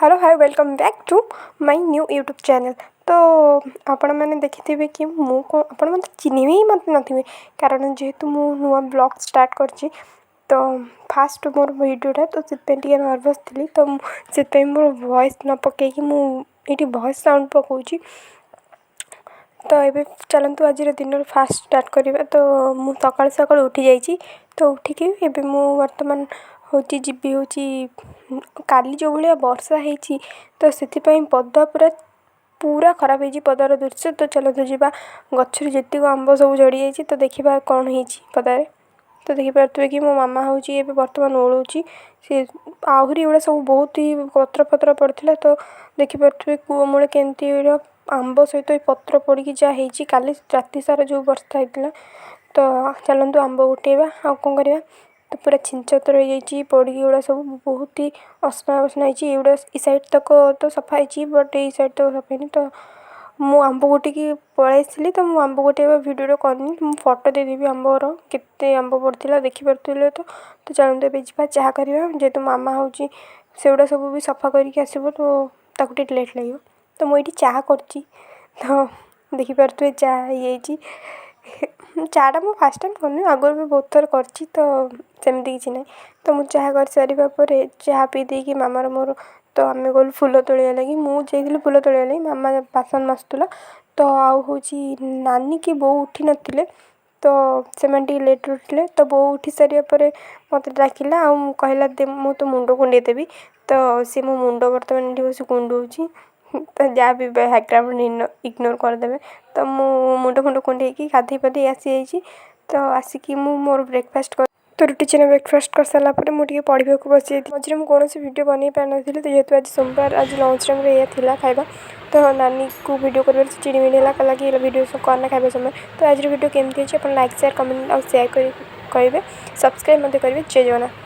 Hello hi welcome back to my new YouTube channel. तो आपण मैंने देखिथिबे कि मु को आपण मत चिन्हिबे ही मत नथिबे कारण जेहेतु मु नुआ ब्लॉग स्टार्ट करछि। तो फास्ट मोर वीडियोटा तो से नर्वस थी तो से मोर वॉइस न पकई मु ये वॉइस साउंड पकाउछि। तो ये चलतु आज दिन फास्ट स्टार्ट करवा। तो मु सकाल सकाल उठी जाइए तो उठिकी एबे मु वर्तमान हूँ जीवी हूँ काली जो भाया वर्षा होती तो से पदा पूरा पूरा खराब हो पदार दृश्य। तो चलते जावा गचर जीत आंब सब झड़ी जाइए तो देखा कौन हो पदारे। तो देखिपे कि मो मामा हूँ ये बर्तमान ओढ़ी सी आहरी एगुड़ा सब बहुत ही पत्र पत्र पड़ता। तो देखिपे कूଅ मूले केमती आंब सहित पत्र पड़ी जहाँ काली राति सारा जो वर्षा होता। तो चलतु आंब उठेवा आ कौन करवा। तो पूरा छिंचतर हो जाइए पड़ी गुड़ा सब बहुत ही असना असना होगा इ साइड तक तो सफा है बट ये साइड तक सफा है। तो मु आंब गोटी पलि तो मु आंब गोटे भिडियो करनी मु फोटो देदेवी आंबर केते आंब पड़ता देखिपे। तो चलते ए जा चाह करवा जेहेतु मामा हूँ से गुड़ा सब भी सफा करके आसब तो ताकू लेट लगे। तो मुझे चाह कर तो देखिपे चाह ये चाटा मुझे फास्ट टाइम करनी आगुरी भी बहुत थर कर तो सेमती किसी ना। तो मुझे चाह कर सारापर चाह पी देकी मामार मोर तो आम गलु फुल तोड़ा लगी मुझे फुल तोड़ा लगी मामा बासन मस्तुला। तो आउ नानी की बो उठी नथिले तो से लेट उठिले। तो बो उठी सारापर मत डाकिला आ कहला दे मु तो मुंड कुंडे देवी। तो सी मो मुंड बर्तमान बस कुंडे तो जहाँ भी बैकग्राउंड इग्नोर करदे। तो मुंड फुंड कुंडे गाधे पाधे आसी तो आसिकी मोर ब्रेकफास्ट कर तो रुटी चेना ब्रेकफास्ट कर सारापर मुझे पढ़ा बस मझे मुझे कौन वीडियो बन पार नी। तो जेहेतु आज सोमवार आज लंच टाइम यह था खाଇବା। तो नानी को वीडियो कर चिड़ी मिड़ी लगे वीडियो करना खाଇବା समय। तो आज वीडियो केमती अच्छे आप लाइक शेयर कमेंट और शेयर करेंगे सब्सक्राइब करेंगे। जय जगन्नाथ।